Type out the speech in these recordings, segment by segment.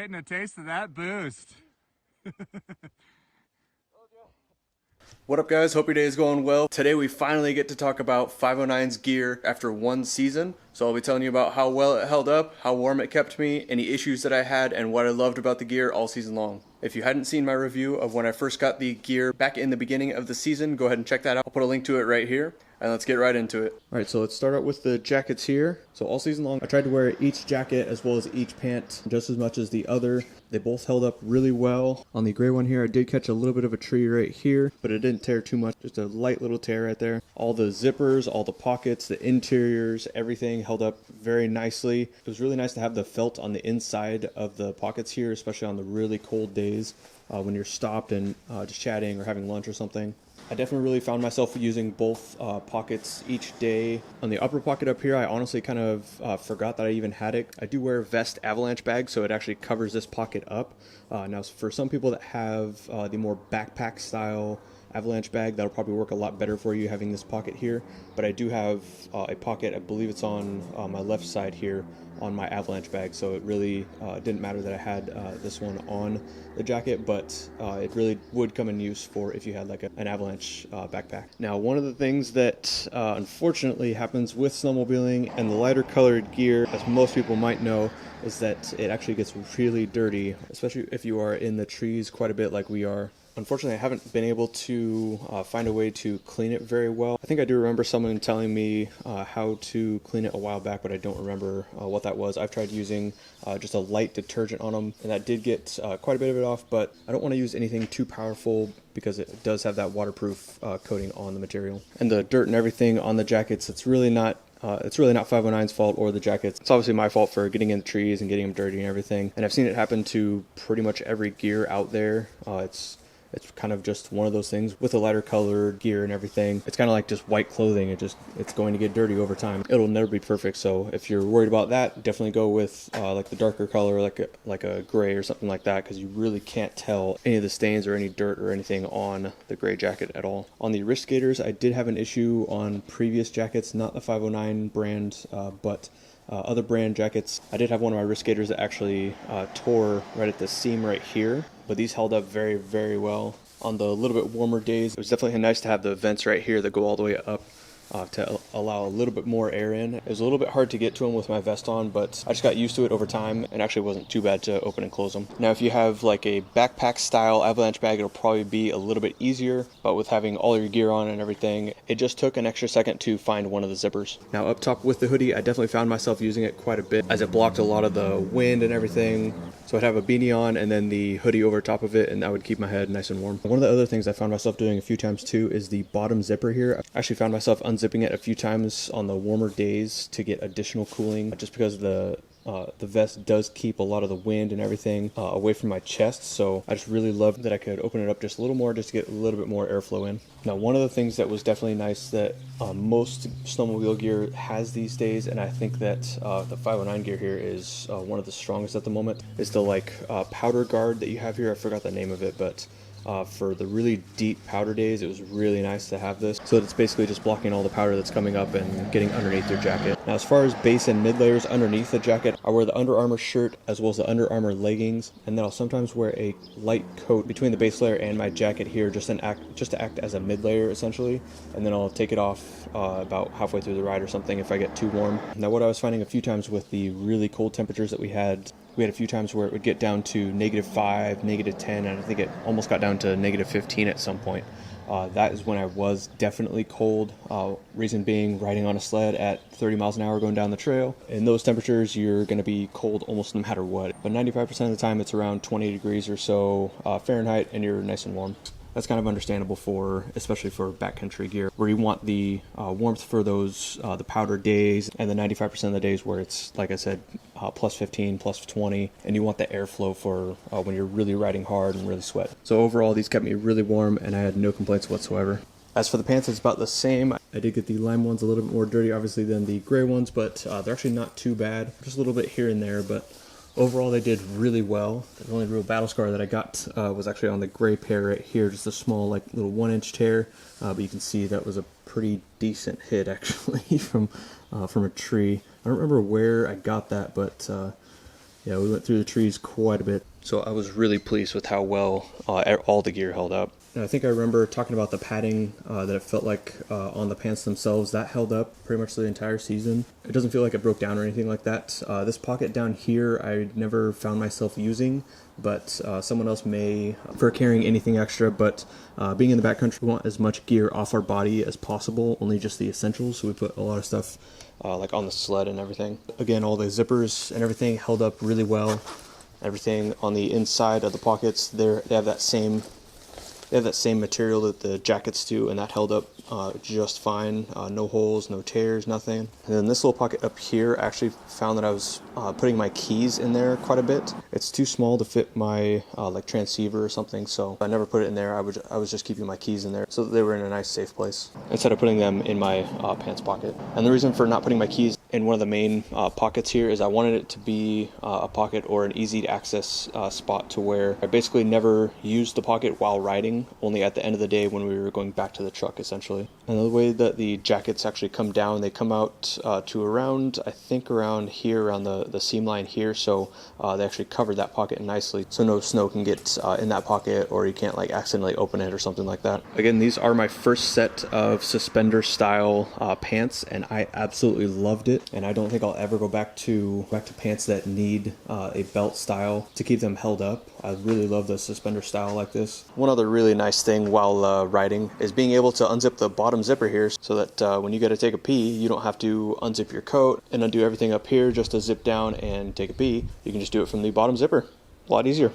getting a taste of that boost. What up, guys? Hope your day is going well. Today we finally get to talk about 509's gear after one season. So I'll be telling you about how well it held up, how warm it kept me, any issues that I had, and what I loved about the gear all season long. If you hadn't seen my review of when I first got the gear back in the beginning of the season, go ahead and check that out. I'll put a link to it right here. And let's get right into it. Alright, so let's start out with the jackets here. So all season long, I tried to wear each jacket as well as each pant just as much as the other. They both held up really well. On the gray one here, I did catch a little bit of a tree right here, but it didn't tear too much. Just a light little tear right there. All the zippers, all the pockets, the interiors, everything held up very nicely. It was really nice to have the felt on the inside of the pockets here, especially on the really cold days when you're stopped and just chatting or having lunch or something. I definitely really found myself using both pockets each day. On the upper pocket up here, I honestly kind of forgot that I even had it. I do wear a vest avalanche bag, so it actually covers this pocket up. Now, for some people that have the more backpack style avalanche bag, that'll probably work a lot better for you having this pocket here. But I do have a pocket, I believe it's on my left side here, on my avalanche bag, so it really didn't matter that I had this one on the jacket, but it really would come in use for if you had like an avalanche backpack. Now, one of the things that unfortunately happens with snowmobiling and the lighter colored gear, as most people might know, is that it actually gets really dirty, especially if you are in the trees quite a bit like we are. Unfortunately, I haven't been able to find a way to clean it very well. I think I do remember someone telling me how to clean it a while back, but I don't remember what that was. I've tried using just a light detergent on them, and that did get quite a bit of it off, but I don't want to use anything too powerful because it does have that waterproof coating on the material. And the dirt and everything on the jackets, it's really not 509's fault or the jackets. It's obviously my fault for getting in the trees and getting them dirty and everything. And I've seen it happen to pretty much every gear out there. It's kind of just one of those things with the lighter colored gear and everything. It's kind of like just white clothing. It's going to get dirty over time. It'll never be perfect. So if you're worried about that, definitely go with like the darker color, like a gray or something like that, because you really can't tell any of the stains or any dirt or anything on the gray jacket at all. On the wrist gaiters, I did have an issue on previous jackets, not the 509 brand, but other brand jackets. I did have one of my wrist gaiters that actually tore right at the seam right here, but these held up very, very well. On the little bit warmer days, it was definitely nice to have the vents right here that go all the way up to allow a little bit more air in. It was a little bit hard to get to them with my vest on, but I just got used to it over time and actually wasn't too bad to open and close them. Now, if you have like a backpack style avalanche bag, it'll probably be a little bit easier, but with having all your gear on and everything, it just took an extra second to find one of the zippers. Now, up top with the hoodie, I definitely found myself using it quite a bit as it blocked a lot of the wind and everything. So I'd have a beanie on and then the hoodie over top of it, and that would keep my head nice and warm. One of the other things I found myself doing a few times too is the bottom zipper here. I actually found myself unzipping it a few times on the warmer days to get additional cooling, just because the vest does keep a lot of the wind and everything away from my chest, so I just really loved that I could open it up just a little more just to get a little bit more airflow in. Now, one of the things that was definitely nice that most snowmobile gear has these days, and I think that the 509 gear here is one of the strongest at the moment, is the powder guard that you have here. I forgot the name of it, but for the really deep powder days, it was really nice to have this. So it's basically just blocking all the powder that's coming up and getting underneath your jacket. Now, as far as base and mid layers underneath the jacket, I wear the Under Armour shirt as well as the Under Armour leggings, and then I'll sometimes wear a light coat between the base layer and my jacket here, just to act as a mid layer essentially, and then I'll take it off about halfway through the ride or something if I get too warm. Now, what I was finding a few times with the really cold temperatures that we had a few times where it would get down to -5, -10, and I think it almost got down to -15 at some point. That is when I was definitely cold. Reason being, riding on a sled at 30 miles an hour going down the trail. In those temperatures, you're going to be cold almost no matter what. But 95% of the time, it's around 20 degrees or so Fahrenheit, and you're nice and warm. That's kind of understandable especially for backcountry gear, where you want the warmth for those the powder days, and the 95% of the days where it's, like I said, +15, +20, and you want the airflow for when you're really riding hard and really sweat. So overall, these kept me really warm, and I had no complaints whatsoever. As for the pants, it's about the same. I did get the lime ones a little bit more dirty, obviously, than the gray ones, but they're actually not too bad. Just a little bit here and there, but overall, they did really well. The only real battle scar that I got was actually on the gray pair right here, just a small, little 1-inch tear. But you can see that was a pretty decent hit, actually, from a tree. I don't remember where I got that, but Yeah, we went through the trees quite a bit. So I was really pleased with how well all the gear held up. And I think I remember talking about the padding that it felt like on the pants themselves. That held up pretty much the entire season. It doesn't feel like it broke down or anything like that. This pocket down here I never found myself using, but someone else may for carrying anything extra. But being in the backcountry, we want as much gear off our body as possible, only just the essentials. So we put a lot of stuff like on the sled and everything. Again, all the zippers and everything held up really well. Everything on the inside of the pockets, they have that same material that the jackets do, and that held up just fine. No holes, no tears, nothing. And then this little pocket up here, I actually found that I was putting my keys in there quite a bit. It's too small to fit my like transceiver or something, so I never put it in there. I was just keeping my keys in there so that they were in a nice safe place instead of putting them in my pants pocket. And the reason for not putting my keys in one of the main pockets here is I wanted it to be a pocket or an easy to access spot to where I basically never used the pocket while riding, only at the end of the day when we were going back to the truck essentially. And the way that the jackets actually come down, they come out to around, I think around here, around the seam line here, so they actually covered that pocket nicely so no snow can get in that pocket, or you can't like accidentally open it or something like that. Again, these are my first set of suspender style pants, and I absolutely loved it. And I don't think I'll ever go back to pants that need a belt style to keep them held up. I really love the suspender style like this. One other really nice thing while riding is being able to unzip the bottom zipper here, so that when you got to take a pee, you don't have to unzip your coat and undo everything up here just to zip down and take a pee. You can just do it from the bottom zipper. A lot easier.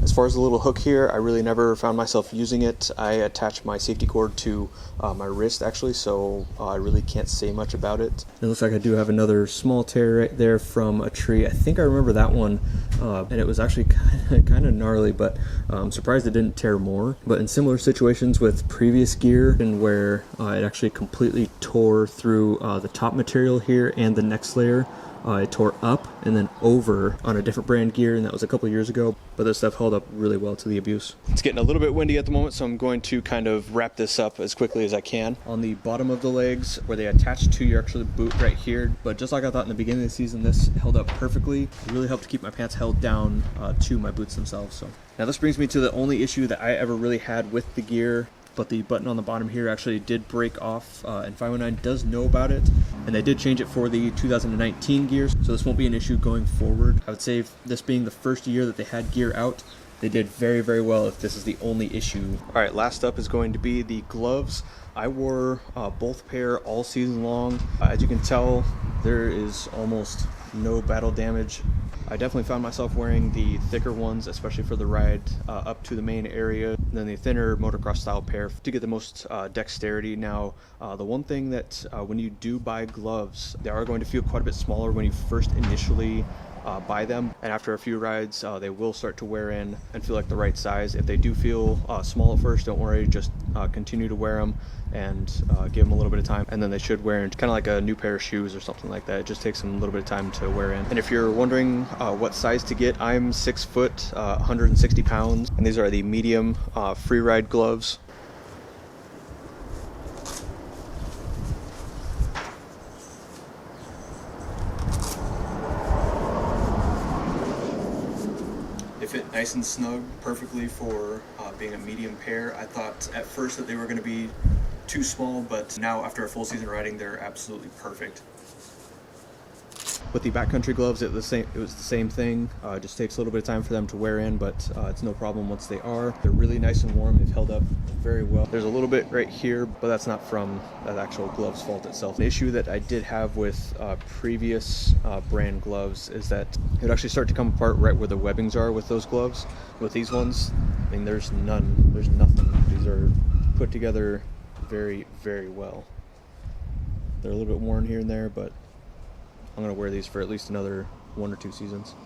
As far as the little hook here, I really never found myself using it. I attach my safety cord to my wrist actually, so I really can't say much about it. It looks like I do have another small tear right there from a tree. I think I remember that one, and it was actually kind of gnarly, but I'm surprised it didn't tear more. But in similar situations with previous gear, and where it actually completely tore through the top material here and the next layer, it tore up and then over on a different brand gear, and that was a couple years ago, but this stuff held up really well to the abuse. It's getting a little bit windy at the moment, so I'm going to kind of wrap this up as quickly as I can. On the bottom of the legs, where they attach to your actual boot right here, but just like I thought in the beginning of the season, this held up perfectly. It really helped to keep my pants held down to my boots themselves. So now this brings me to the only issue that I ever really had with the gear, but the button on the bottom here actually did break off, and 509 does know about it, and they did change it for the 2019 gears, so this won't be an issue going forward. I would say this being the first year that they had gear out, they did very, very well if this is the only issue. All right, last up is going to be the gloves. I wore both pair all season long. As you can tell, there is almost no battle damage. I definitely found myself wearing the thicker ones, especially for the ride up to the main area, and then the thinner motocross style pair to get the most dexterity. Now, the one thing that when you do buy gloves, they are going to feel quite a bit smaller when you first initially buy them, and after a few rides they will start to wear in and feel like the right size. If they do feel small at first, don't worry, just continue to wear them and give them a little bit of time, and then they should wear in kind of like a new pair of shoes or something like that. It just takes them a little bit of time to wear in. And if you're wondering what size to get, I'm 6 foot, 160 pounds, and these are the medium free ride gloves. They fit nice and snug, perfectly for being a medium pair. I thought at first that they were going to be too small, but now after a full season riding, they're absolutely perfect. With the backcountry gloves, it was the same thing. It just takes a little bit of time for them to wear in, but it's no problem once they are. They're really nice and warm. They've held up very well. There's a little bit right here, but that's not from that actual glove's fault itself. The issue that I did have with previous brand gloves is that it would actually start to come apart right where the webbings are with those gloves. With these ones, I mean, there's nothing. These are put together very, very well. They're a little bit worn here and there, but I'm going to wear these for at least another 1 or 2 seasons.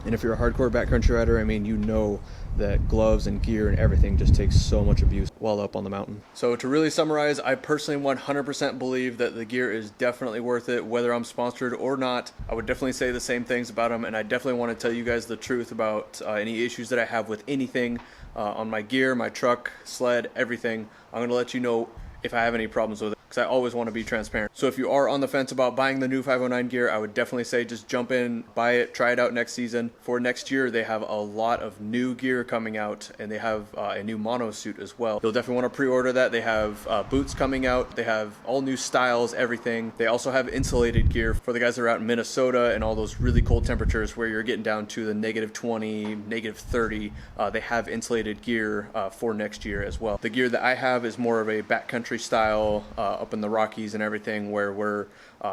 And if you're a hardcore backcountry rider, I mean, you know that gloves and gear and everything just takes so much abuse while up on the mountain. So to really summarize, I personally 100% believe that the gear is definitely worth it, whether I'm sponsored or not. I would definitely say the same things about them, and I definitely want to tell you guys the truth about any issues that I have with anything on my gear, my truck, sled, everything. I'm going to let you know if I have any problems with it. because I always want to be transparent. So if you are on the fence about buying the new 509 gear, I would definitely say just jump in, buy it, try it out next season. For next year, they have a lot of new gear coming out, and they have a new mono suit as well. You'll definitely want to pre-order that. They have boots coming out. They have all new styles, everything. They also have insulated gear for the guys that are out in Minnesota and all those really cold temperatures where you're getting down to the -20, -30. They have insulated gear for next year as well. The gear that I have is more of a backcountry style up in the Rockies and everything, where we're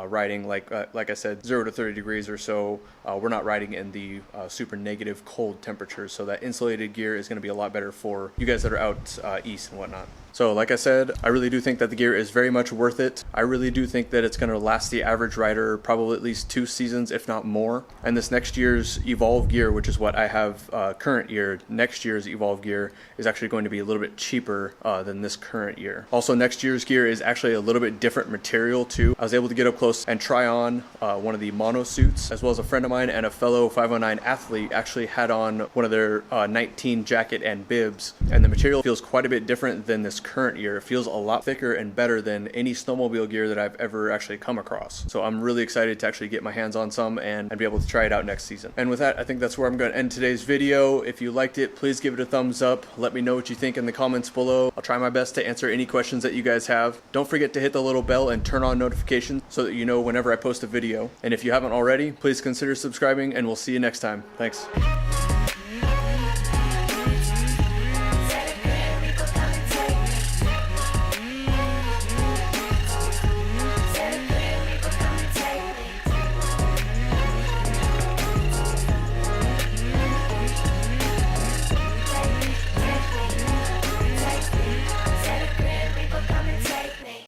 riding like I said, 0 to 30 degrees or so. We're not riding in the super negative cold temperatures, so that insulated gear is going to be a lot better for you guys that are out east and whatnot. So like I said, I really do think that the gear is very much worth it. I really do think that it's going to last the average rider probably at least 2 seasons, if not more. And this next year's Evolve gear, which is what I have current year, next year's Evolve gear is actually going to be a little bit cheaper than this current year. Also, next year's gear is actually a little bit different material too. I was able to get up close and try on one of the mono suits, as well as a friend of mine and a fellow 509 athlete actually had on one of their 19 jacket and bibs, and the material feels quite a bit different than this current year. It feels a lot thicker and better than any snowmobile gear that I've ever actually come across. So I'm really excited to actually get my hands on some and be able to try it out next season. And with that, I think that's where I'm going to end today's video. If you liked it, please give it a thumbs up. Let me know what you think in the comments below. I'll try my best to answer any questions that you guys have. Don't forget to hit the little bell and turn on notifications so that you know whenever I post a video. And if you haven't already, please consider subscribing, and we'll see you next time. Thanks.